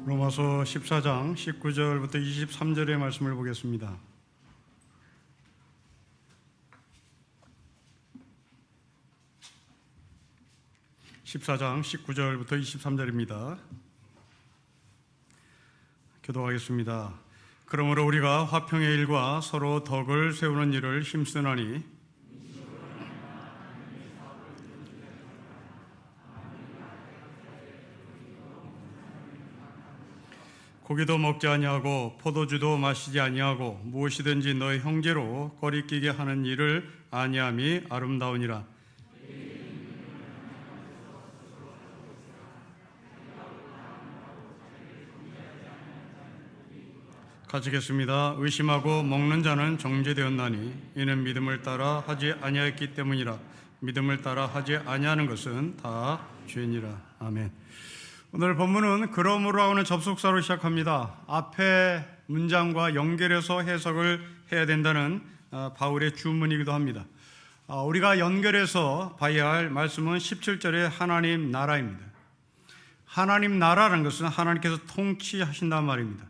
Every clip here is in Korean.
로마서 14장 19절부터 23절의 말씀을 보겠습니다. (14장) 19절부터 23절입니다. 교독하겠습니다. 그러므로 우리가 화평의 일과 서로 덕을 세우는 일을 힘쓰나니 고기도 먹지 아니하고 포도주도 마시지 아니하고 무엇이든지 너의 형제로 꺼리끼게 하는 일을 아니함이 아름다우니라. 가지겠습니다. 의심하고 먹는 자는 정죄되었나니 이는 믿음을 따라 하지 아니하였기 때문이라. 믿음을 따라 하지 아니하는 것은 다 죄니라. 아멘. 오늘 본문은 그러므로 하는 접속사로 시작합니다. 앞에 문장과 연결해서 해석을 해야 된다는 바울의 주문이기도 합니다. 우리가 연결해서 봐야 할 말씀은 17절의 하나님 나라입니다. 하나님 나라라는 것은 하나님께서 통치하신다는 말입니다.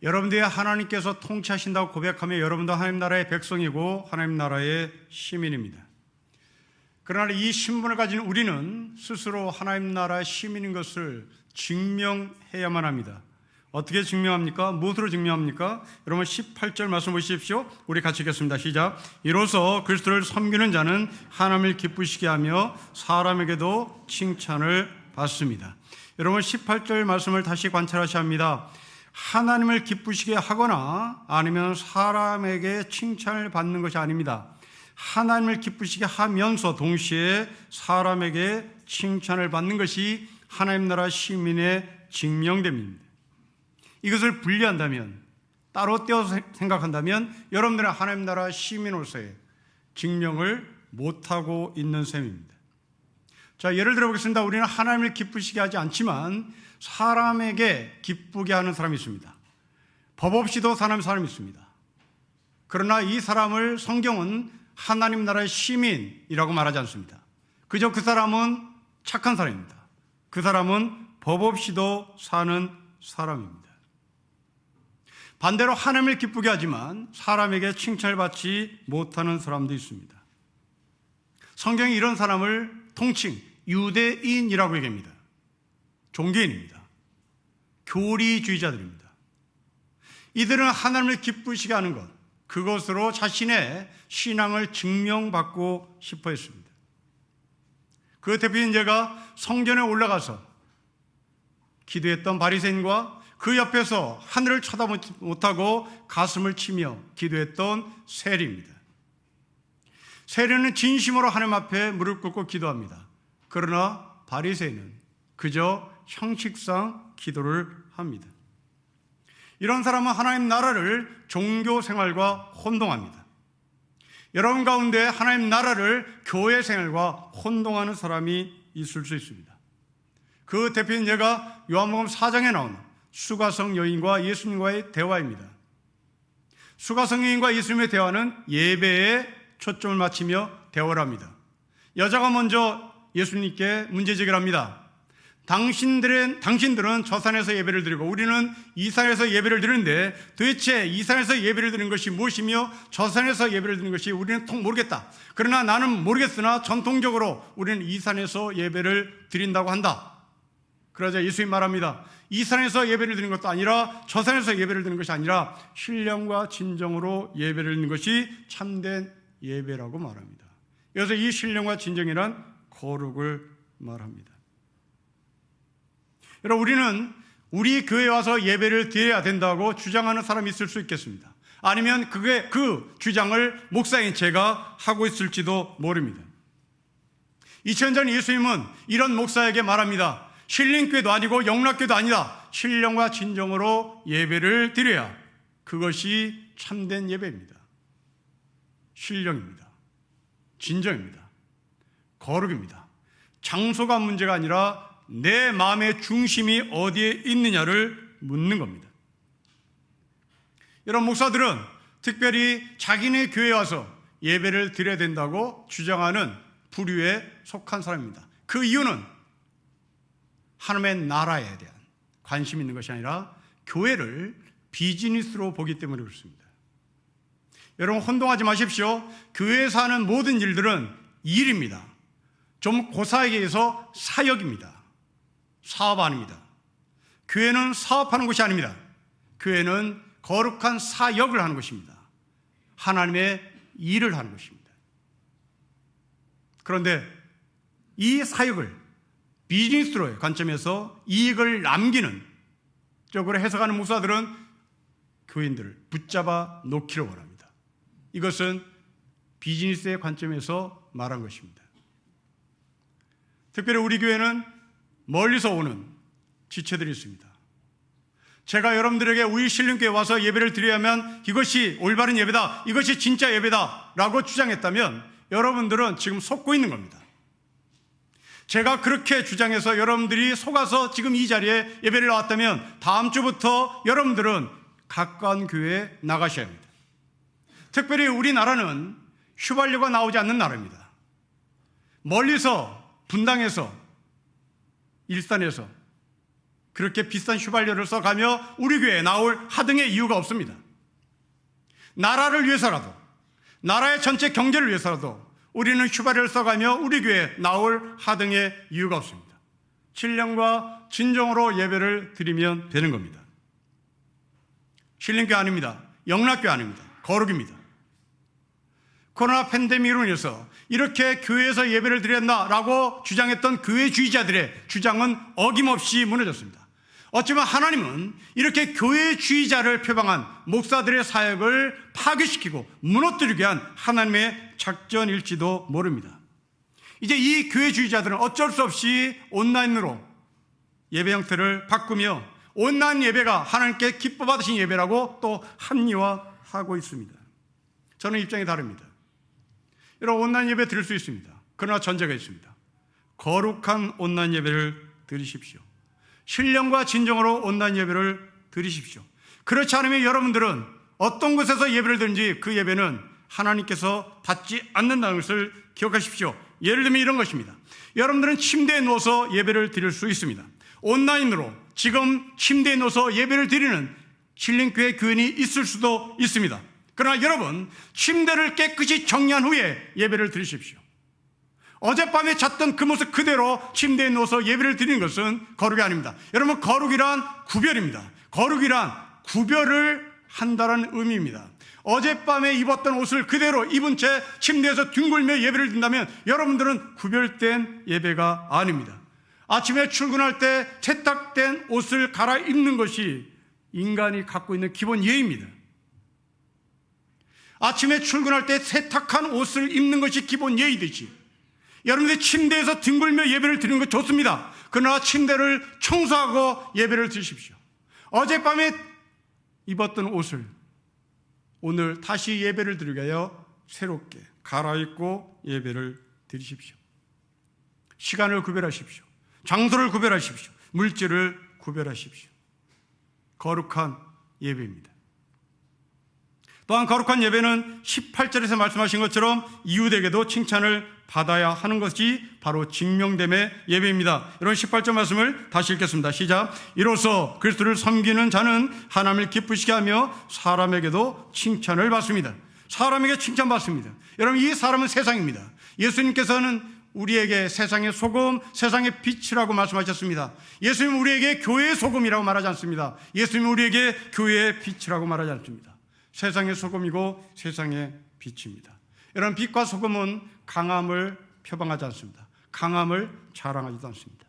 여러분들이 하나님께서 통치하신다고 고백하면 여러분도 하나님 나라의 백성이고 하나님 나라의 시민입니다. 그러나 이 신분을 가진 우리는 스스로 하나님 나라의 시민인 것을 증명해야만 합니다. 어떻게 증명합니까? 무엇으로 증명합니까? 여러분 18절 말씀 보십시오. 우리 같이 읽겠습니다. 시작. 이로써 그리스도를 섬기는 자는 하나님을 기쁘시게 하며 사람에게도 칭찬을 받습니다. 여러분 18절 말씀을 다시 관찰하셔야 합니다. 하나님을 기쁘시게 하거나 아니면 사람에게 칭찬을 받는 것이 아닙니다. 하나님을 기쁘시게 하면서 동시에 사람에게 칭찬을 받는 것이 하나님 나라 시민의 증명됨입니다. 이것을 분리한다면, 따로 떼어서 생각한다면 여러분들은 하나님 나라 시민으로서의 증명을 못하고 있는 셈입니다. 자, 예를 들어 보겠습니다. 우리는 하나님을 기쁘시게 하지 않지만 사람에게 기쁘게 하는 사람이 있습니다. 법 없이도 사는 사람이 있습니다. 그러나 이 사람을 성경은 하나님 나라의 시민이라고 말하지 않습니다. 그저 그 사람은 착한 사람입니다. 그 사람은 법 없이도 사는 사람입니다. 반대로 하나님을 기쁘게 하지만 사람에게 칭찬을 받지 못하는 사람도 있습니다. 성경이 이런 사람을 통칭 유대인이라고 얘기합니다. 종교인입니다. 교리주의자들입니다. 이들은 하나님을 기쁘시게 하는 것, 그것으로 자신의 신앙을 증명받고 싶어 했습니다. 그 대표인 제가 성전에 올라가서 기도했던 바리새인과 그 옆에서 하늘을 쳐다보지 못하고 가슴을 치며 기도했던 세리입니다. 세리는 진심으로 하나님 앞에 무릎 꿇고 기도합니다. 그러나 바리새인은 그저 형식상 기도를 합니다. 이런 사람은 하나님 나라를 종교 생활과 혼동합니다. 여러분 가운데 하나님 나라를 교회 생활과 혼동하는 사람이 있을 수 있습니다. 그 대표인 예가 요한복음 4장에 나오는 수가성 여인과 예수님과의 대화입니다. 수가성 여인과 예수님의 대화는 예배에 초점을 맞추며 대화를 합니다. 여자가 먼저 예수님께 문제 제기를 합니다. 당신들은 저 산에서 예배를 드리고 우리는 이 산에서 예배를 드리는데 도대체 이 산에서 예배를 드리는 것이 무엇이며 저 산에서 예배를 드리는 것이 우리는 모르겠다. 그러나 나는 모르겠으나 전통적으로 우리는 이 산에서 예배를 드린다고 한다. 그러자 예수님이 말합니다. 이 산에서 예배를 드리는 것도 아니라 저 산에서 예배를 드리는 것이 아니라 신령과 진정으로 예배를 드리는 것이 참된 예배라고 말합니다. 그래서 이 신령과 진정이란 거룩을 말합니다. 여러분, 우리는 우리 교회에 와서 예배를 드려야 된다고 주장하는 사람이 있을 수 있겠습니다. 아니면 그 주장을 목사인 제가 하고 있을지도 모릅니다. 2000년 전 예수님은 이런 목사에게 말합니다. 신림교회도 아니고 영락교회도 아니다. 신령과 진정으로 예배를 드려야 그것이 참된 예배입니다. 신령입니다. 진정입니다. 거룩입니다. 장소가 문제가 아니라 내 마음의 중심이 어디에 있느냐를 묻는 겁니다. 이런 목사들은 특별히 자기네 교회에 와서 예배를 드려야 된다고 주장하는 부류에 속한 사람입니다. 그 이유는 하나님의 나라에 대한 관심 있는 것이 아니라 교회를 비즈니스로 보기 때문에 그렇습니다. 여러분 혼동하지 마십시오. 교회에서 하는 모든 일들은 일입니다. 좀 고사하게 해서 사역입니다. 사업 아닙니다. 교회는 사업하는 것이 아닙니다. 교회는 거룩한 사역을 하는 것입니다. 하나님의 일을 하는 것입니다. 그런데 이 사역을 비즈니스로의 관점에서 이익을 남기는 쪽으로 해석하는 목사들은 교인들을 붙잡아 놓기를 원합니다. 이것은 비즈니스의 관점에서 말한 것입니다. 특별히 우리 교회는 멀리서 오는 지체들이 있습니다. 제가 여러분들에게 우리 신림교회에 와서 예배를 드려야 하면 이것이 올바른 예배다, 이것이 진짜 예배다 라고 주장했다면 여러분들은 지금 속고 있는 겁니다. 제가 그렇게 주장해서 여러분들이 속아서 지금 이 자리에 예배를 나왔다면 다음 주부터 여러분들은 가까운 교회에 나가셔야 합니다. 특별히 우리나라는 휘발유가 나오지 않는 나라입니다. 멀리서 분당에서 일산에서 그렇게 비싼 휘발유를 써가며 우리 교회에 나올 하등의 이유가 없습니다. 나라를 위해서라도, 나라의 전체 경제를 위해서라도 우리는 휘발유를 써가며 우리 교회에 나올 하등의 이유가 없습니다. 신령과 진정으로 예배를 드리면 되는 겁니다. 신령교회 아닙니다. 영락교회 아닙니다. 거룩입니다. 코로나 팬데믹으로 인해서 이렇게 교회에서 예배를 드렸나라고 주장했던 교회주의자들의 주장은 어김없이 무너졌습니다. 어쩌면 하나님은 이렇게 교회주의자를 표방한 목사들의 사역을 파괴시키고 무너뜨리게 한 하나님의 작전일지도 모릅니다. 이제 이 교회주의자들은 어쩔 수 없이 온라인으로 예배 형태를 바꾸며 온라인 예배가 하나님께 기뻐 받으신 예배라고 또 합리화하고 있습니다. 저는 입장이 다릅니다. 이런 온라인 예배 드릴 수 있습니다. 그러나 전제가 있습니다. 거룩한 온라인 예배를 드리십시오. 신령과 진정으로 온라인 예배를 드리십시오. 그렇지 않으면 여러분들은 어떤 곳에서 예배를 드는지 그 예배는 하나님께서 받지 않는다는 것을 기억하십시오. 예를 들면 이런 것입니다. 여러분들은 침대에 누워서 예배를 드릴 수 있습니다. 온라인으로 지금 침대에 누워서 예배를 드리는 신령교회 교인이 있을 수도 있습니다. 그러나 여러분, 침대를 깨끗이 정리한 후에 예배를 드리십시오. 어젯밤에 잤던 그 모습 그대로 침대에 누워서 예배를 드리는 것은 거룩이 아닙니다. 여러분, 거룩이란 구별입니다. 거룩이란 구별을 한다는 의미입니다. 어젯밤에 입었던 옷을 그대로 입은 채 침대에서 뒹굴며 예배를 드린다면 여러분들은 구별된 예배가 아닙니다. 아침에 출근할 때 세탁된 옷을 갈아입는 것이 인간이 갖고 있는 기본 예의입니다. 아침에 출근할 때 세탁한 옷을 입는 것이 기본 예의듯이 여러분들이 침대에서 뒹굴며 예배를 드리는 것 좋습니다. 그러나 침대를 청소하고 예배를 드리십시오. 어젯밤에 입었던 옷을 오늘 다시 예배를 드리게 하여 새롭게 갈아입고 예배를 드리십시오. 시간을 구별하십시오. 장소를 구별하십시오. 물질을 구별하십시오. 거룩한 예배입니다. 또한 거룩한 예배는 18절에서 말씀하신 것처럼 이웃에게도 칭찬을 받아야 하는 것이 바로 직명됨의 예배입니다. 이런 18절 말씀을 다시 읽겠습니다. 시작. 이로써 그리스도를 섬기는 자는 하나님을 기쁘시게 하며 사람에게도 칭찬을 받습니다. 사람에게 칭찬받습니다. 여러분, 이 사람은 세상입니다. 예수님께서는 우리에게 세상의 소금, 세상의 빛이라고 말씀하셨습니다. 예수님은 우리에게 교회의 소금이라고 말하지 않습니다. 예수님은 우리에게 교회의 빛이라고 말하지 않습니다. 세상의 소금이고 세상의 빛입니다. 여러분, 빛과 소금은 강함을 표방하지 않습니다. 강함을 자랑하지도 않습니다.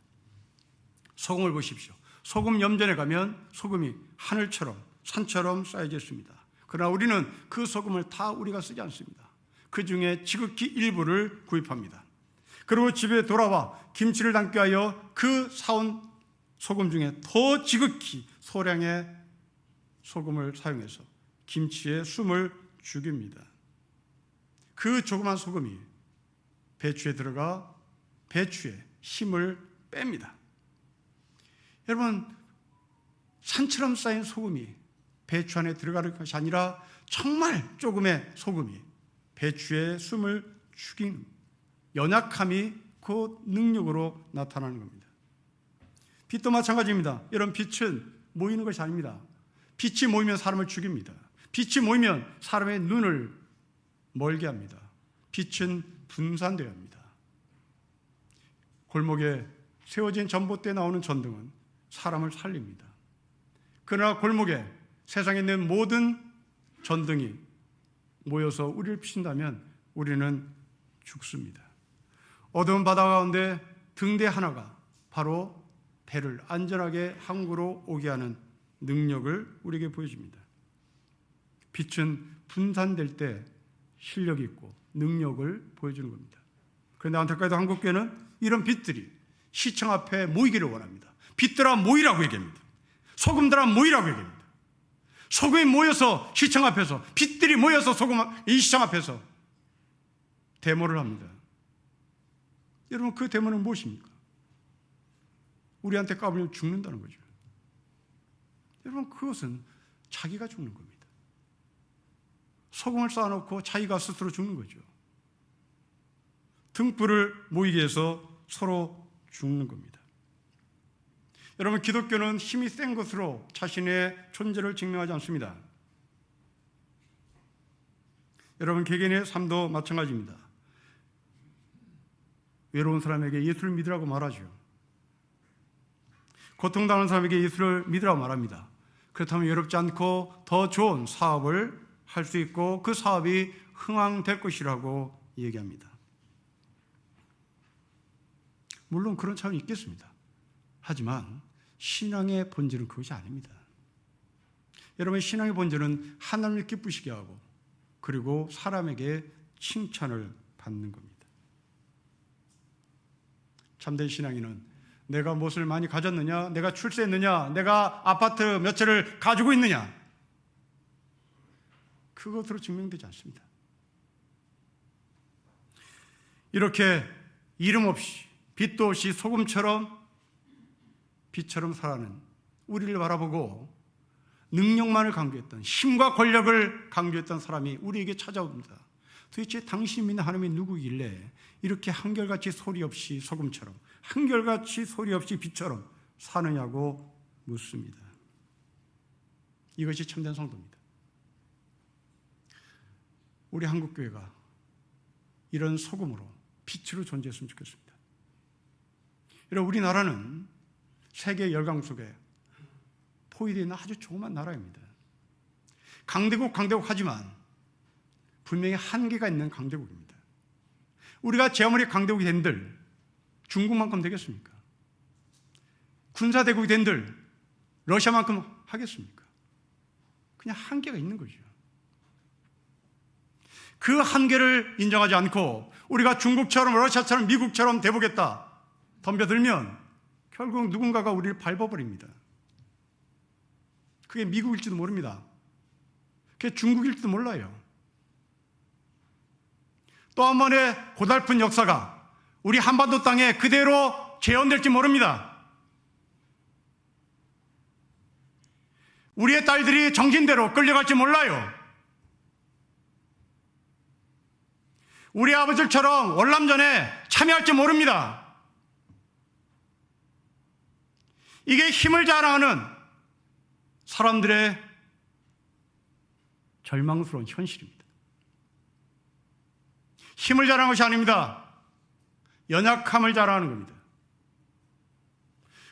소금을 보십시오. 소금 염전에 가면 소금이 하늘처럼 산처럼 쌓여져 있습니다. 그러나 우리는 그 소금을 다 우리가 쓰지 않습니다. 그 중에 지극히 일부를 구입합니다. 그리고 집에 돌아와 김치를 담기 위하여 그 사온 소금 중에 더 지극히 소량의 소금을 사용해서 김치에 숨을 죽입니다. 그 조그만 소금이 배추에 들어가 배추의 힘을 뺍니다. 여러분, 산처럼 쌓인 소금이 배추 안에 들어가는 것이 아니라 정말 조금의 소금이 배추의 숨을 죽이는 연약함이 그 능력으로 나타나는 겁니다. 빛도 마찬가지입니다. 여러분, 빛은 모이는 것이 아닙니다. 빛이 모이면 사람을 죽입니다. 빛이 모이면 사람의 눈을 멀게 합니다. 빛은 분산되어야 합니다. 골목에 세워진 전봇대에 나오는 전등은 사람을 살립니다. 그러나 골목에 세상에 있는 모든 전등이 모여서 우리를 비춘다면 우리는 죽습니다. 어두운 바다 가운데 등대 하나가 바로 배를 안전하게 항구로 오게 하는 능력을 우리에게 보여줍니다. 빛은 분산될 때 실력이 있고 능력을 보여주는 겁니다. 그런데 안타깝게도 한국교회는 이런 빛들이 시청 앞에 모이기를 원합니다. 빛들아 모이라고 얘기합니다. 소금들아 모이라고 얘기합니다. 소금이 모여서 시청 앞에서, 빛들이 모여서 이 시청 앞에서 데모를 합니다. 여러분, 그 데모는 무엇입니까? 우리한테 까불면 죽는다는 거죠. 여러분, 그것은 자기가 죽는 겁니다. 소금을 쌓아놓고 자기가 스스로 죽는 거죠. 등불을 모이게 해서 서로 죽는 겁니다. 여러분, 기독교는 힘이 센 것으로 자신의 존재를 증명하지 않습니다. 여러분, 개개인의 삶도 마찬가지입니다. 외로운 사람에게 예수를 믿으라고 말하죠. 고통당하는 사람에게 예수를 믿으라고 말합니다. 그렇다면 외롭지 않고 더 좋은 사업을 할 수 있고 그 사업이 흥황될 것이라고 얘기합니다. 물론 그런 차원이 있겠습니다. 하지만 신앙의 본질은 그것이 아닙니다. 여러분, 신앙의 본질은 하나님을 기쁘시게 하고 그리고 사람에게 칭찬을 받는 겁니다. 참된 신앙인은 내가 무엇을 많이 가졌느냐, 내가 출세했느냐, 내가 아파트 몇 채를 가지고 있느냐, 그것으로 증명되지 않습니다. 이렇게 이름 없이 빛도 없이 소금처럼 빛처럼 살아가는 우리를 바라보고 능력만을 강조했던, 힘과 권력을 강조했던 사람이 우리에게 찾아옵니다. 도대체 당신 믿는 하나님이 누구길래 이렇게 한결같이 소리 없이 소금처럼, 한결같이 소리 없이 빛처럼 사느냐고 묻습니다. 이것이 참된 성도입니다. 우리 한국교회가 이런 소금으로 빛으로 존재했으면 좋겠습니다. 여러분, 우리나라는 세계 열강 속에 포위되어 있는 아주 조그만 나라입니다. 강대국 하지만 분명히 한계가 있는 강대국입니다. 우리가 제 아무리 강대국이 된들 중국만큼 되겠습니까? 군사대국이 된들 러시아만큼 하겠습니까? 그냥 한계가 있는 거죠. 그 한계를 인정하지 않고 우리가 중국처럼 러시아처럼 미국처럼 돼보겠다 덤벼들면 결국 누군가가 우리를 밟아버립니다. 그게 미국일지도 모릅니다. 그게 중국일지도 몰라요. 또 한 번의 고달픈 역사가 우리 한반도 땅에 그대로 재현될지 모릅니다. 우리의 딸들이 정신대로 끌려갈지 몰라요. 우리 아버지처럼 월남전에 참여할지 모릅니다. 이게 힘을 자랑하는 사람들의 절망스러운 현실입니다. 힘을 자랑하는 것이 아닙니다. 연약함을 자랑하는 겁니다.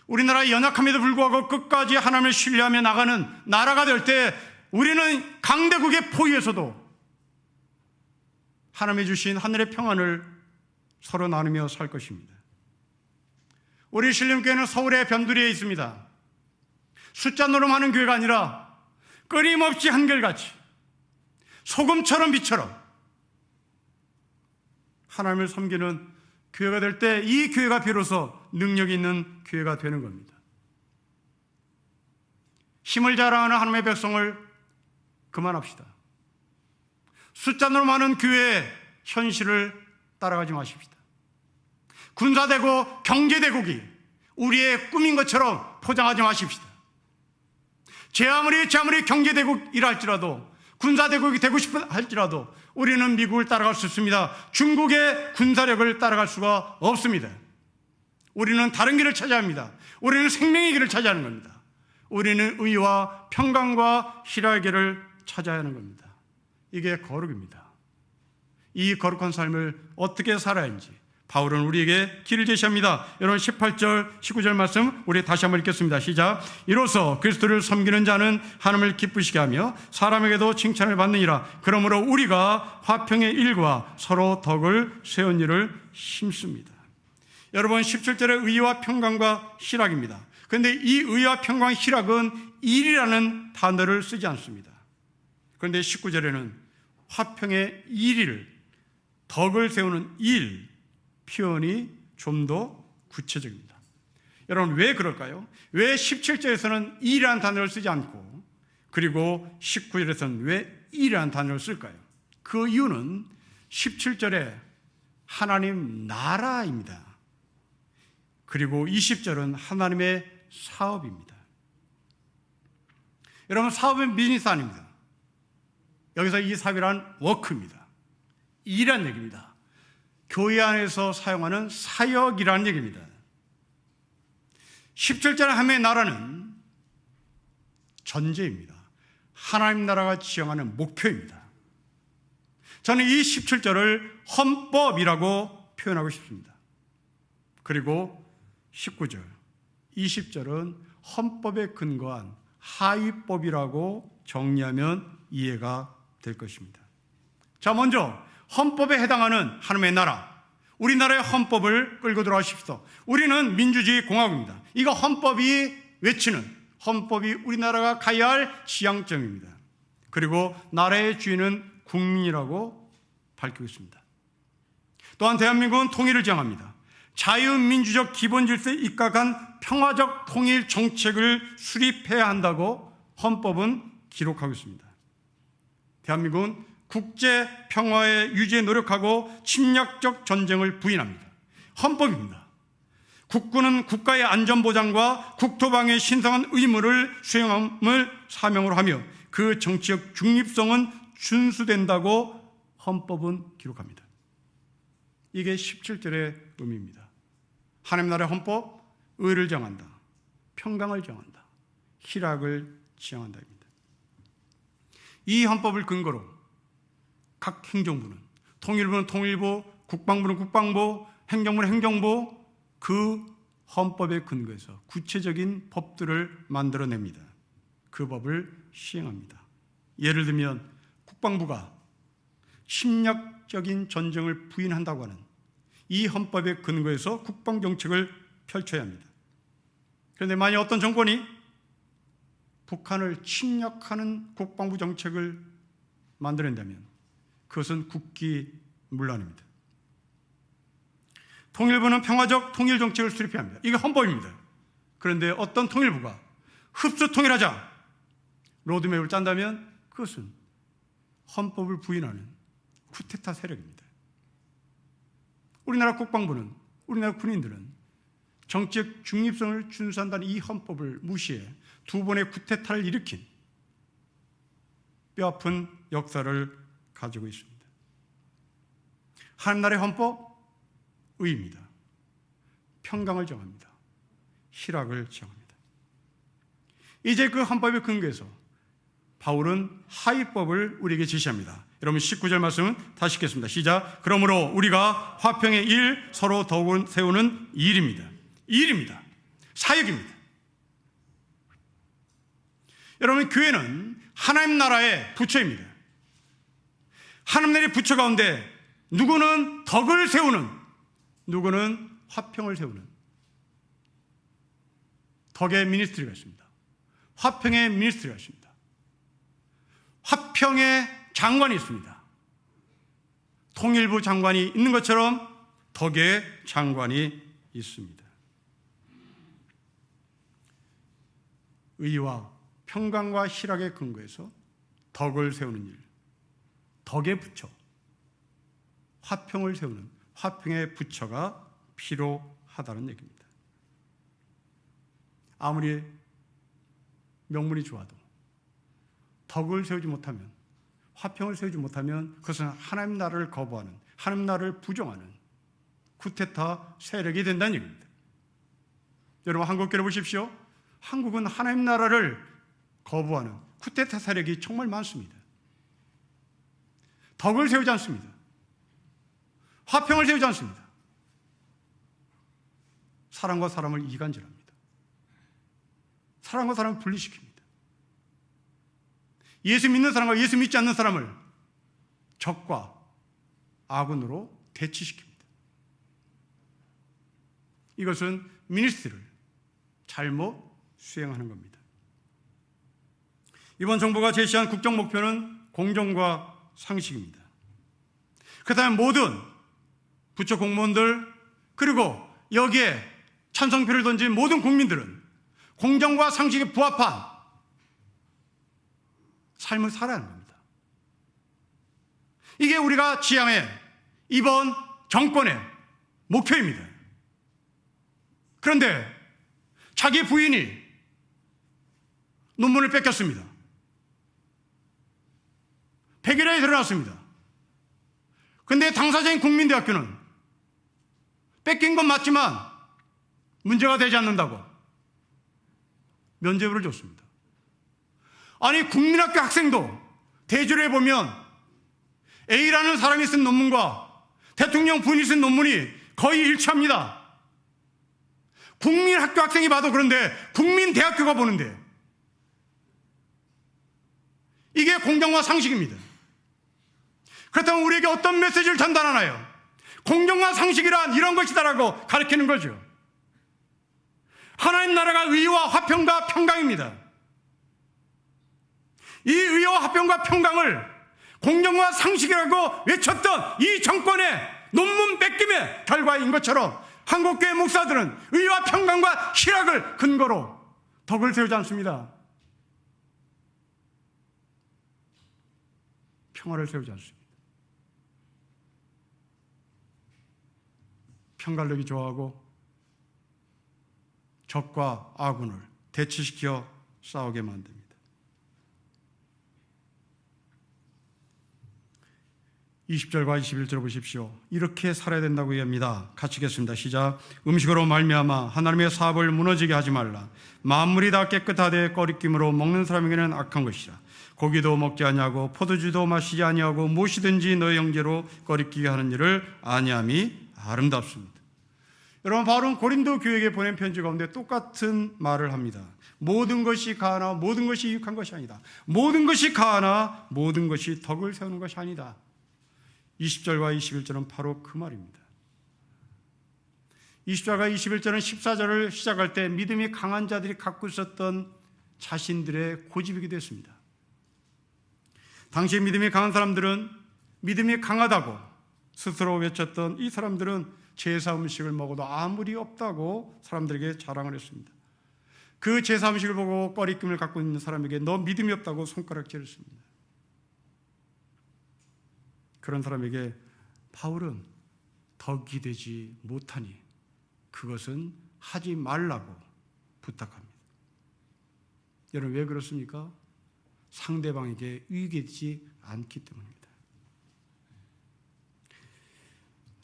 우리나라의 연약함에도 불구하고 끝까지 하나님을 신뢰하며 나가는 나라가 될 때 우리는 강대국의 포위에서도 하나님이 주신 하늘의 평안을 서로 나누며 살 것입니다. 우리 신림교회는 서울의 변두리에 있습니다. 숫자 노름하는 교회가 아니라 끊임없이 한결같이 소금처럼 빛처럼 하나님을 섬기는 교회가 될 때 이 교회가 비로소 능력이 있는 교회가 되는 겁니다. 힘을 자랑하는 하나님의 백성을 그만합시다. 숫자 노름하는 교회의 현실을 따라가지 마십시다. 군사대국, 경제대국이 우리의 꿈인 것처럼 포장하지 마십시다. 제 아무리 경제대국이라 할지라도, 군사대국이 되고 싶어 할지라도 우리는 미국을 따라갈 수 있습니다. 중국의 군사력을 따라갈 수가 없습니다. 우리는 다른 길을 찾아야 합니다. 우리는 생명의 길을 찾아야 하는 겁니다. 우리는 의와 평강과 희락의 길을 찾아야 하는 겁니다. 이게 거룩입니다. 이 거룩한 삶을 어떻게 살아야 하는지 바울은 우리에게 길을 제시합니다. 여러분 18절, 19절 말씀 우리 다시 한번 읽겠습니다. 시작. 이로써 그리스도를 섬기는 자는 하나님을 기쁘시게 하며 사람에게도 칭찬을 받느니라. 그러므로 우리가 화평의 일과 서로 덕을 세운 일을 심습니다. 여러분 17절의 의와 평강과 희락입니다. 그런데 이 의와 평강, 희락은 일이라는 단어를 쓰지 않습니다. 그런데 19절에는 화평의 일을, 덕을 세우는 일 표현이 좀 더 구체적입니다. 여러분 왜 그럴까요? 왜 17절에서는 일이라는 단어를 쓰지 않고 그리고 19절에서는 왜 일이라는 단어를 쓸까요? 그 이유는 17절에 하나님 나라입니다. 그리고 20절은 하나님의 사업입니다. 여러분 사업은 비즈니스 아닙니다. 여기서 이 사업이란 워크입니다. 일이라는 얘기입니다. 교회 안에서 사용하는 사역이라는 얘기입니다. 17절 하나님의 나라는 전제입니다. 하나님 나라가 지향하는 목표입니다. 저는 이 17절을 헌법이라고 표현하고 싶습니다. 그리고 19절, 20절은 헌법에 근거한 하위법이라고 정리하면 이해가 될 것입니다. 자, 먼저 헌법에 해당하는 하나님의 나라, 우리나라의 헌법을 끌고 들어가십시오. 우리는 민주주의 공화국입니다. 이거 헌법이 외치는, 헌법이 우리나라가 가야 할 지향점입니다. 그리고 나라의 주인은 국민이라고 밝히고 있습니다. 또한 대한민국은 통일을 지향합니다. 자유민주적 기본질서에 입각한 평화적 통일 정책을 수립해야 한다고 헌법은 기록하고 있습니다. 대한민국은 국제 평화의 유지에 노력하고 침략적 전쟁을 부인합니다. 헌법입니다. 국군은 국가의 안전보장과 국토방위의 신성한 의무를 수행함을 사명으로 하며 그 정치적 중립성은 준수된다고 헌법은 기록합니다. 이게 17절의 의미입니다. 하나님 나라의 헌법, 의를 정한다, 평강을 정한다, 희락을 지향한다입니다. 이 헌법을 근거로 각 행정부는, 통일부는 통일부, 국방부는 국방부, 행정부는 행정부, 그 헌법에 근거해서 구체적인 법들을 만들어냅니다. 그 법을 시행합니다. 예를 들면 국방부가 침략적인 전쟁을 부인한다고 하는 이 헌법에 근거해서 국방정책을 펼쳐야 합니다. 그런데 만약 어떤 정권이 북한을 침략하는 국방부 정책을 만들어낸다면 그것은 국기문란입니다. 통일부는 평화적 통일 정책을 수립해야 합니다. 이게 헌법입니다. 그런데 어떤 통일부가 흡수 통일하자 로드맵을 짠다면 그것은 헌법을 부인하는 쿠데타 세력입니다. 우리나라 국방부는, 우리나라 군인들은 정치적 중립성을 준수한다는 이 헌법을 무시해 두 번의 쿠데타를 일으킨 뼈아픈 역사를 가지고 있습니다. 하나님 나라의 헌법, 의입니다. 평강을 정합니다. 희락을 정합니다. 이제 그 헌법에 근거해서 바울은 하위법을 우리에게 제시합니다. 여러분 19절 말씀은 다시 읽겠습니다. 시작. 그러므로 우리가 화평의 일, 서로 덕을 세우는 일입니다. 일입니다. 사역입니다. 여러분 교회는 하나님 나라의 부처입니다. 하나님 나라의 부처 가운데 누구는 덕을 세우는, 누구는 화평을 세우는 덕의 미니스트리가 있습니다. 화평의 미니스트리가 있습니다. 화평의 장관이 있습니다. 통일부 장관이 있는 것처럼 덕의 장관이 있습니다. 의와 평강과 희락에 근거해서 덕을 세우는 일, 덕의 부처, 화평을 세우는 화평의 부처가 필요하다는 얘기입니다. 아무리 명분이 좋아도 덕을 세우지 못하면, 화평을 세우지 못하면 그것은 하나님 나라를 거부하는, 하나님 나라를 부정하는 쿠데타 세력이 된다는 얘기입니다. 여러분 한국교회 보십시오. 한국은 하나님 나라를 거부하는 쿠데타 세력이 정말 많습니다. 덕을 세우지 않습니다. 화평을 세우지 않습니다. 사람과 사람을 이간질합니다. 사람과 사람을 분리시킵니다. 예수 믿는 사람과 예수 믿지 않는 사람을 적과 아군으로 대치시킵니다. 이것은 미니스트리를 잘못 수행하는 겁니다. 이번 정부가 제시한 국정 목표는 공정과 상식입니다. 그 다음에 모든 부처 공무원들 그리고 여기에 찬성표를 던진 모든 국민들은 공정과 상식에 부합한 삶을 살아야 하는 겁니다. 이게 우리가 지향해 이번 정권의 목표입니다. 그런데 자기 부인이 논문을 뺏겼습니다. 100일에 드러났습니다. 그런데 당사자인 국민대학교는 뺏긴 건 맞지만 문제가 되지 않는다고 면죄부를 줬습니다. 아니 국민학교 학생도 대조를 해보면 A라는 사람이 쓴 논문과 대통령 부인이 쓴 논문이 거의 일치합니다. 국민학교 학생이 봐도 그런데 국민대학교가 보는데 이게 공정과 상식입니다. 그렇다면 우리에게 어떤 메시지를 전달하나요? 공정과 상식이란 이런 것이다라고 가르치는 거죠. 하나님 나라가 의와 화평과 평강입니다. 이 의와 화평과 평강을 공정과 상식이라고 외쳤던 이 정권의 논문 뺏김의 결과인 것처럼 한국교회 목사들은 의와 평강과 희락을 근거로 덕을 세우지 않습니다. 평화를 세우지 않습니다. 편갈르기 좋아하고 적과 아군을 대치시켜 싸우게 만듭니다. 20절과 21절 보십시오. 이렇게 살아야 된다고 얘기합니다. 같이 읽겠습니다. 시작. 음식으로 말미암아 하나님의 사업을 무너지게 하지 말라. 만물이 다 깨끗하되 꺼리낌으로 먹는 사람에게는 악한 것이라. 고기도 먹지 아니하고 포도주도 마시지 아니하고 무엇이든지 너희 형제로 꺼리끼게 하는 일을 아니함이 아름답습니다. 여러분 바울은 고린도 교회에게 보낸 편지 가운데 똑같은 말을 합니다. 모든 것이 가하나 모든 것이 유익한 것이 아니다. 모든 것이 가하나 모든 것이 덕을 세우는 것이 아니다. 20절과 21절은 바로 그 말입니다. 20절과 21절은 14절을 시작할 때 믿음이 강한 자들이 갖고 있었던 자신들의 고집이기도 했습니다. 당시에 믿음이 강한 사람들은 믿음이 강하다고 스스로 외쳤던 이 사람들은 제사 음식을 먹어도 아무 리 없다고 사람들에게 자랑을 했습니다. 그 제사 음식을 보고 꺼리낌을 갖고 있는 사람에게 너 믿음이 없다고 손가락질을 했습니다. 그런 사람에게 바울은 덕이 되지 못하니 그것은 하지 말라고 부탁합니다. 여러분 왜 그렇습니까? 상대방에게 유익이 되지 않기 때문입니다.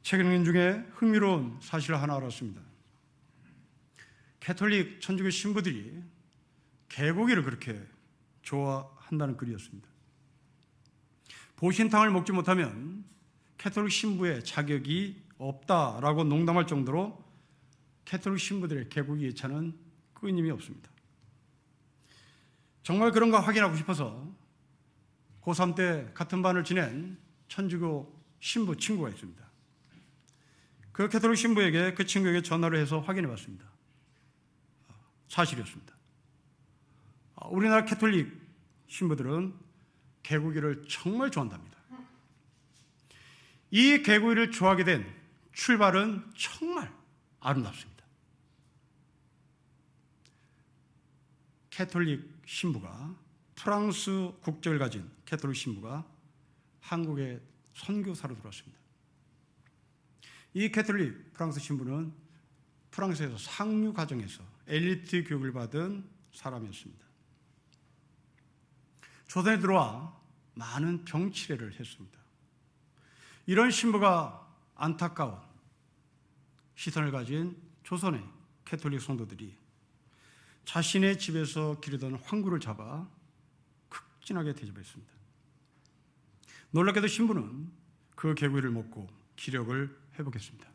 최근 중에 흥미로운 사실을 하나 알았습니다. 가톨릭 천주교 신부들이 개고기를 그렇게 좋아한다는 글이었습니다. 보신탕을 먹지 못하면 가톨릭 신부의 자격이 없다라고 농담할 정도로 가톨릭 신부들의 개고기 예찬은 끊임이 없습니다. 정말 그런가 확인하고 싶어서 고3 때 같은 반을 지낸 천주교 신부 친구가 있습니다. 그 가톨릭 신부에게 그 친구에게 전화를 해서 확인해 봤습니다. 사실이었습니다. 우리나라 가톨릭 신부들은 개고기를 정말 좋아한답니다. 이 개고기를 좋아하게 된 출발은 정말 아름답습니다. 가톨릭 신부가 프랑스 국적을 가진 가톨릭 신부가 한국에 선교사로 들어왔습니다. 이 가톨릭 프랑스 신부는 프랑스에서 상류 가정에서 엘리트 교육을 받은 사람이었습니다. 조선에 들어와 많은 병치레를 했습니다. 이런 신부가 안타까운 시선을 가진 조선의 캐톨릭 성도들이 자신의 집에서 기르던 황구를 잡아 극진하게 대접했습니다. 놀랍게도 신부는 그 개구리를 먹고 기력을 회복했습니다.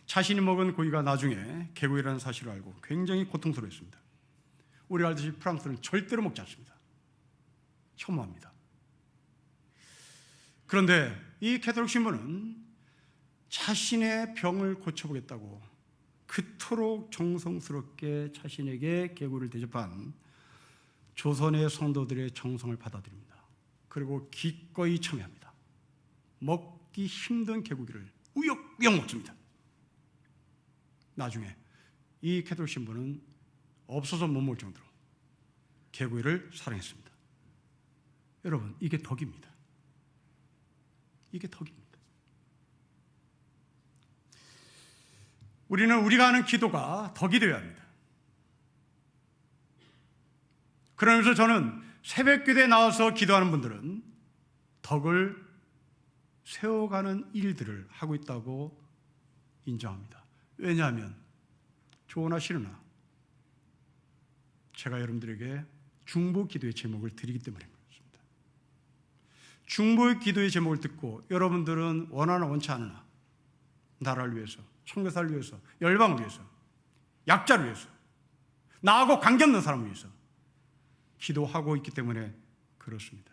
자신이 먹은 고기가 나중에 개구리라는 사실을 알고 굉장히 고통스러워했습니다. 우리가 알듯이 프랑스는 절대로 먹지 않습니다. 혐오합니다. 그런데 이 캐톨릭 신부는 자신의 병을 고쳐보겠다고 그토록 정성스럽게 자신에게 개구리를 대접한 조선의 성도들의 정성을 받아들입니다. 그리고 기꺼이 참여합니다. 먹기 힘든 개구리를 우역우역 먹습니다. 나중에 이 캐톨릭 신부는 없어서 못 먹을 정도로 개구리를 사랑했습니다. 여러분, 이게 덕입니다. 이게 덕입니다. 우리는 우리가 하는 기도가 덕이 되어야 합니다. 그러면서 저는 새벽기도에 나와서 기도하는 분들은 덕을 세워가는 일들을 하고 있다고 인정합니다. 왜냐하면 좋으나 싫으나 제가 여러분들에게 중보 기도의 제목을 드리기 때문에 그렇습니다. 중보 기도의 제목을 듣고 여러분들은 원하나 원치 않으나 나라를 위해서, 청교사를 위해서, 열방을 위해서, 약자를 위해서, 나하고 관계없는 사람을 위해서 기도하고 있기 때문에 그렇습니다.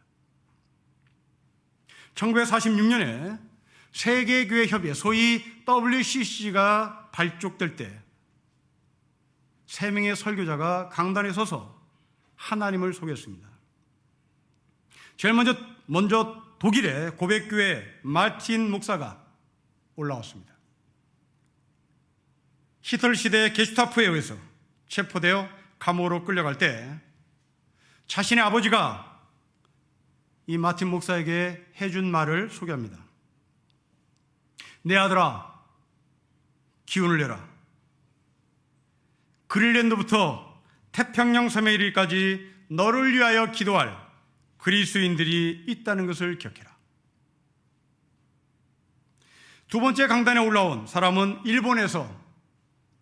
1946년에 세계교회협의회, 소위 WCC가 발족될 때 3명의 설교자가 강단에 서서 하나님을 소개했습니다. 제일 먼저 독일의 고백교회 마틴 목사가 올라왔습니다. 히틀러 시대 게슈타포에 의해서 체포되어 감옥으로 끌려갈 때 자신의 아버지가 이 마틴 목사에게 해준 말을 소개합니다. 내 아들아, 기운을 내라. 그린란드부터 태평양 섬에 이르기까지 너를 위하여 기도할 그리스도인들이 있다는 것을 기억해라. 두 번째 강단에 올라온 사람은 일본에서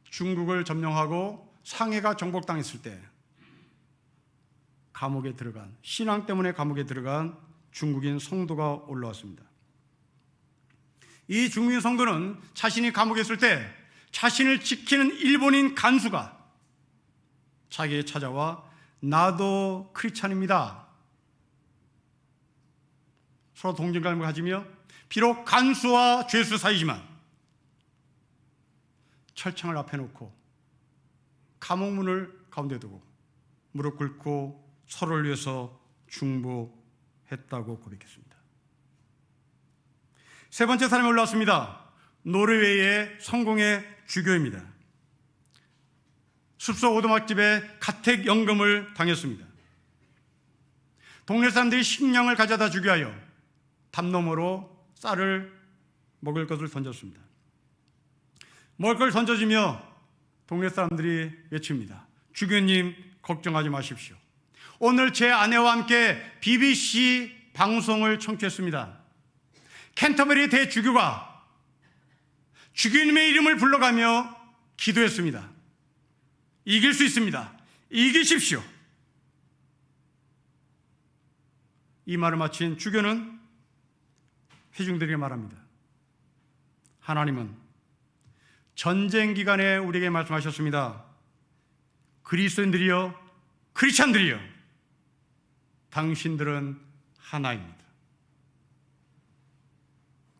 중국을 점령하고 상해가 정복당했을 때 감옥에 들어간, 신앙 때문에 감옥에 들어간 중국인 성도가 올라왔습니다. 이 중국인 성도는 자신이 감옥에 있을 때 자신을 지키는 일본인 간수가 자기에 찾아와 나도 크리스찬입니다. 서로 동정감을 가지며 비록 간수와 죄수 사이지만 철창을 앞에 놓고 감옥문을 가운데 두고 무릎 꿇고 서로를 위해서 중보했다고 고백했습니다. 세 번째 사람이 올라왔습니다. 노르웨이의 성공의 주교입니다. 숲속 오두막집에 가택연금을 당했습니다. 동네 사람들이 식량을 가져다 주기 위하여 담 너머로 쌀을 먹을 것을 던졌습니다. 먹을 걸 던져주며 동네 사람들이 외칩니다. 주교님, 걱정하지 마십시오. 오늘 제 아내와 함께 BBC 방송을 청취했습니다. 캔터베리 대주교가 주교님의 이름을 불러가며 기도했습니다. 이길 수 있습니다. 이기십시오. 이 말을 마친 주교는 회중들에게 말합니다. 하나님은 전쟁 기간에 우리에게 말씀하셨습니다. 그리스도인들이여, 크리스찬들이여, 당신들은 하나입니다.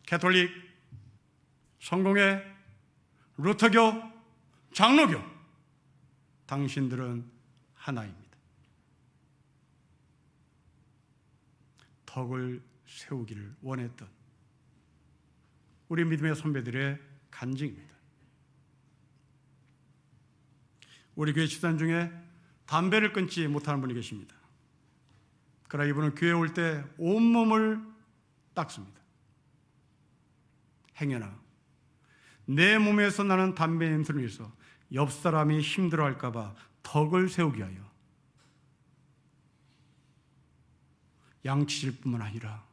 캐톨릭, 성공회, 루터교, 장로교, 당신들은 하나입니다. 덕을 세우기를 원했던 우리 믿음의 선배들의 간증입니다. 우리 교회 집단 중에 담배를 끊지 못하는 분이 계십니다. 그러나 이분은 교회에 올 때 온몸을 닦습니다. 행여나 내 몸에서 나는 담배 냄새를 위해서 옆 사람이 힘들어할까 봐 덕을 세우기 위하여 양치질뿐만 아니라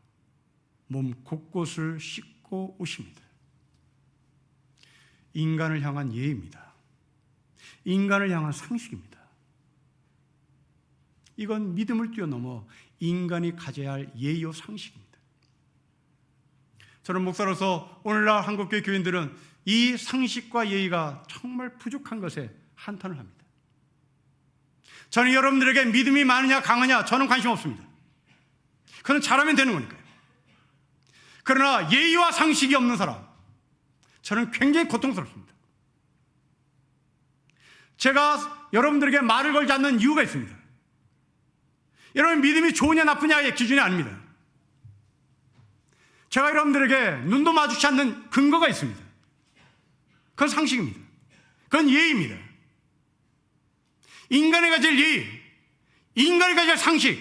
몸 곳곳을 씻고 오십니다. 인간을 향한 예의입니다. 인간을 향한 상식입니다. 이건 믿음을 뛰어넘어 인간이 가져야 할 예의요 상식입니다. 저는 목사로서 오늘날 한국교회 교인들은 이 상식과 예의가 정말 부족한 것에 한탄을 합니다. 저는 여러분들에게 믿음이 많으냐 강하냐 저는 관심 없습니다. 그건 잘하면 되는 거니까요. 그러나 예의와 상식이 없는 사람, 저는 굉장히 고통스럽습니다. 제가 여러분들에게 말을 걸지 않는 이유가 있습니다. 여러분, 믿음이 좋으냐 나쁘냐의 기준이 아닙니다. 제가 여러분들에게 눈도 마주치 않는 근거가 있습니다. 그건 상식입니다. 그건 예의입니다. 인간이 가질 예의, 인간이 가질 상식,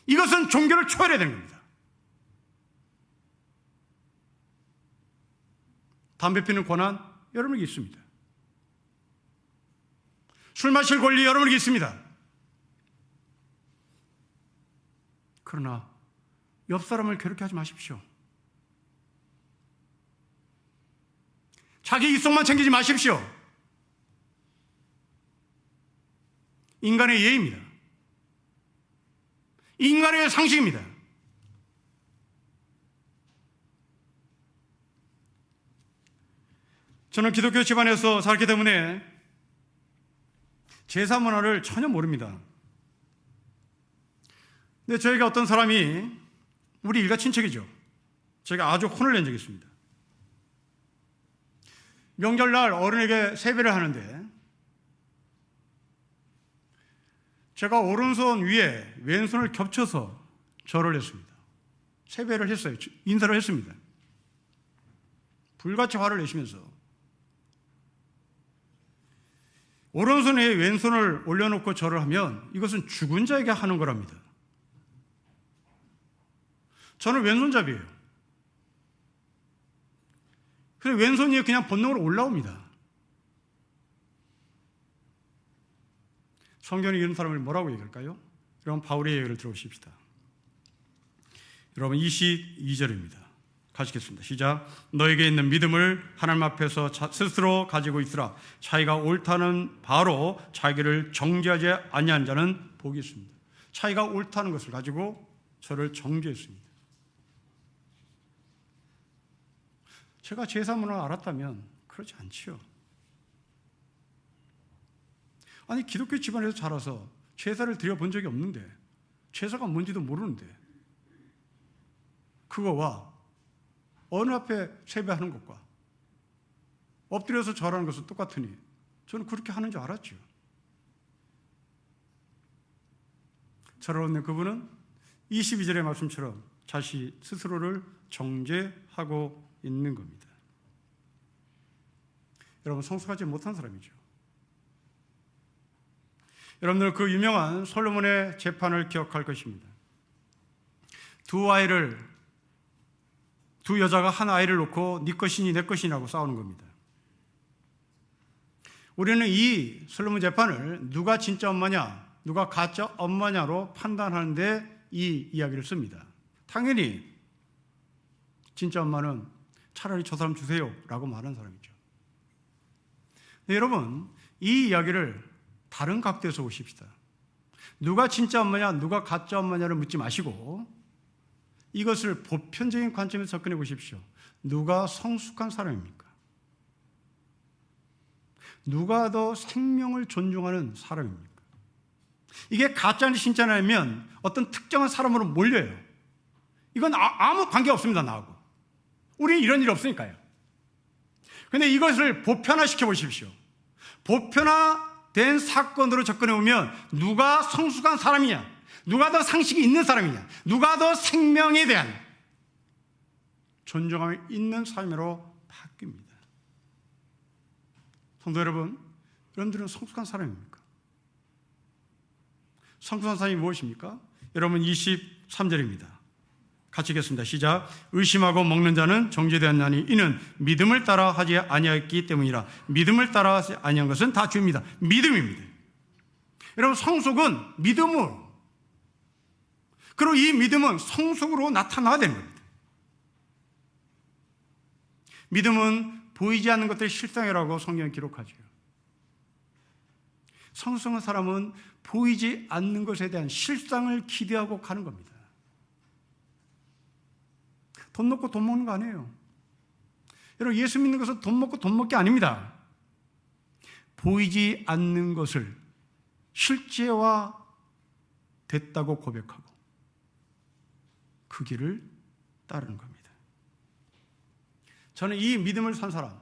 이것은 종교를 초월해야 되는 겁니다. 담배 피는 권한 여러분에게 있습니다. 술 마실 권리 여러분에게 있습니다. 그러나 옆 사람을 괴롭게 하지 마십시오. 자기 이성만 챙기지 마십시오. 인간의 예의입니다. 인간의 상식입니다. 저는 기독교 집안에서 살기 때문에 제사 문화를 전혀 모릅니다. 근데 저에게 어떤 사람이, 우리 일가 친척이죠, 제가 아주 혼을 낸 적이 있습니다. 명절날 어른에게 세배를 하는데 제가 오른손 위에 왼손을 겹쳐서 절을 했습니다. 세배를 했어요. 인사를 했습니다. 불같이 화를 내시면서 오른손 위에 왼손을 올려놓고 절을 하면 이것은 죽은 자에게 하는 거랍니다. 저는 왼손잡이에요. 그래서 왼손이 그냥 본능으로 올라옵니다. 성경이 이런 사람을 뭐라고 얘기할까요? 여러분, 바울의 얘기를 들어보십시다. 여러분, 22절입니다. 가시겠습니다. 시작. 너에게 있는 믿음을 하나님 앞에서 스스로 가지고 있으라. 자기가 옳다는 바로 자기를 정죄하지 아니한 자는 복이 있습니다. 자기가 옳다는 것을 가지고 저를 정죄했습니다. 제가 제사 문화를 알았다면 그렇지 않지요. 아니, 기독교 집안에서 자라서 제사를 드려본 적이 없는데, 제사가 뭔지도 모르는데, 그거와 어느 앞에 세배하는 것과 엎드려서 절하는 것은 똑같으니 저는 그렇게 하는 줄 알았죠. 저를 얻는 그분은 22절의 말씀처럼 자신 스스로를 정죄하고 있는 겁니다. 여러분, 성숙하지 못한 사람이죠. 여러분들 그 유명한 솔로몬의 재판을 기억할 것입니다. 두 여자가 한 아이를 놓고 네 것이니 내 것이냐고 싸우는 겁니다. 우리는 이 솔로몬 재판을 누가 진짜 엄마냐, 누가 가짜 엄마냐로 판단하는데 이 이야기를 씁니다. 당연히 진짜 엄마는 차라리 저 사람 주세요 라고 말하는 사람이죠. 네, 여러분, 이 이야기를 다른 각도에서 보십시다. 누가 진짜 엄마냐, 누가 가짜 엄마냐를 묻지 마시고 이것을 보편적인 관점에서 접근해 보십시오. 누가 성숙한 사람입니까? 누가 더 생명을 존중하는 사람입니까? 이게 가짜인지 진짜냐면 어떤 특정한 사람으로 몰려요. 이건 아무 관계 없습니다, 나하고. 우리는 이런 일 없으니까요. 그런데 이것을 보편화시켜 보십시오. 보편화된 사건으로 접근해 보면 누가 성숙한 사람이냐, 누가 더 상식이 있는 사람이냐, 누가 더 생명에 대한 존중함이 있는 삶으로 바뀝니다. 성도 여러분, 여러분들은 성숙한 사람입니까? 성숙한 사람이 무엇입니까? 여러분, 23절입니다. 같이 읽겠습니다. 시작. 의심하고 먹는 자는 정죄되었나니 이는 믿음을 따라 하지 아니하였기 때문이라. 믿음을 따라 하지 아니한 것은 다 죄입니다. 믿음입니다. 여러분, 성숙은 믿음으로, 그리고 이 믿음은 성숙으로 나타나야 되는 겁니다. 믿음은 보이지 않는 것들의 실상이라고 성경은 기록하죠. 성숙한 사람은 보이지 않는 것에 대한 실상을 기대하고 가는 겁니다. 돈 넣고 돈 먹는 거 아니에요. 여러분, 예수 믿는 것은 돈 먹고 돈 먹기 아닙니다. 보이지 않는 것을 실제화 됐다고 고백하고 그 길을 따르는 겁니다. 저는 이 믿음을 산 사람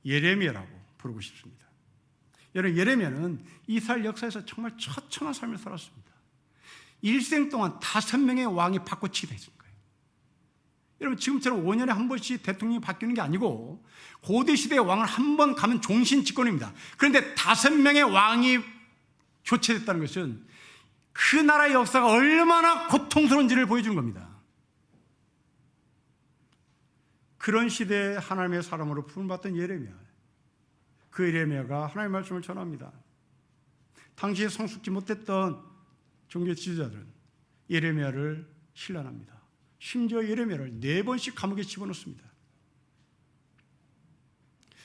예레미야라고 부르고 싶습니다. 여러분, 예레미야는 이스라엘 역사에서 정말 처참한 삶을 살았습니다. 일생 동안 5명의 왕이 바꿔치기 됐습니다. 여러분, 지금처럼 5년에 한 번씩 대통령이 바뀌는 게 아니고 고대 시대의 왕을 한 번 가면 종신 집권입니다. 그런데 5명의 왕이 교체됐다는 것은 그 나라의 역사가 얼마나 고통스러운지를 보여주는 겁니다. 그런 시대에 하나님의 사람으로 부름받던 예레미야, 그 예레미야가 하나님의 말씀을 전합니다. 당시에 성숙지 못했던 종교 지도자들은 예레미야를 신란합니다. 심지어 예레미야를 4번씩 감옥에 집어넣습니다.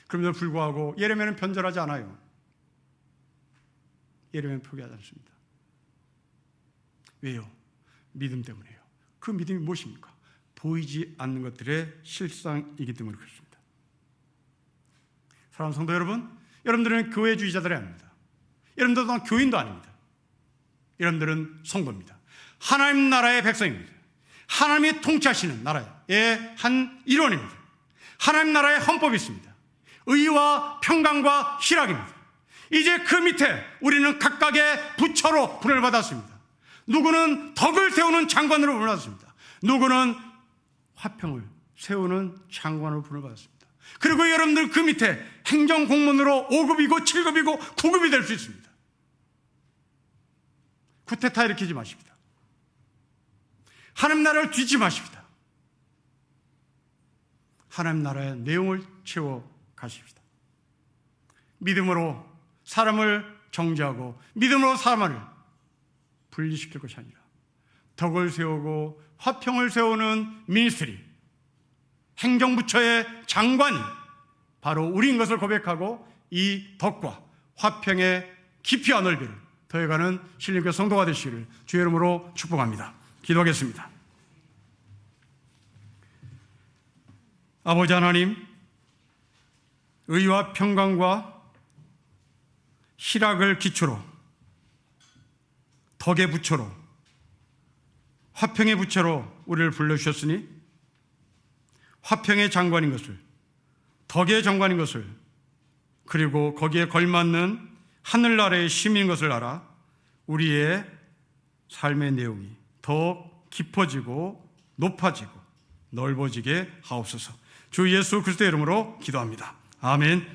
그럼에도 불구하고 예레미야는 변절하지 않아요. 예레미야는 포기하지 않습니다. 왜요? 믿음 때문에요. 그 믿음이 무엇입니까? 보이지 않는 것들의 실상이기 때문에 그렇습니다. 사랑하는 성도 여러분, 여러분들은 교회주의자들이 아닙니다. 여러분들은 교인도 아닙니다. 여러분들은 성도입니다. 하나님 나라의 백성입니다. 하나님이 통치하시는 나라의 한 일원입니다. 하나님 나라의 헌법이 있습니다. 의와 평강과 희락입니다. 이제 그 밑에 우리는 각각의 부처로 분을 받았습니다. 누구는 덕을 세우는 장관으로 분을 받았습니다. 누구는 화평을 세우는 장관으로 분을 받았습니다. 그리고 여러분들 그 밑에 행정공무원으로 5급이고 7급이고 9급이 될 수 있습니다. 쿠데타 일으키지 마십니다. 하나님 나라를 뒤지지 마십니다. 하나님 나라의 내용을 채워 가십시다. 믿음으로 사람을 정죄하고 믿음으로 사람을 분리시킬 것이 아니라 덕을 세우고 화평을 세우는 미니스트리, 행정부처의 장관이 바로 우리인 것을 고백하고 이 덕과 화평의 깊이와 넓이를 더해가는 신림교회 성도가 되시기를 주의 이름으로 축복합니다. 기도하겠습니다. 아버지 하나님, 의와 평강과 희락을 기초로 덕의 부처로 화평의 부처로 우리를 불러주셨으니 화평의 장관인 것을, 덕의 장관인 것을, 그리고 거기에 걸맞는 하늘나라의 시민인 것을 알아 우리의 삶의 내용이 더 깊어지고 높아지고 넓어지게 하옵소서. 주 예수 그리스도의 이름으로 기도합니다. 아멘.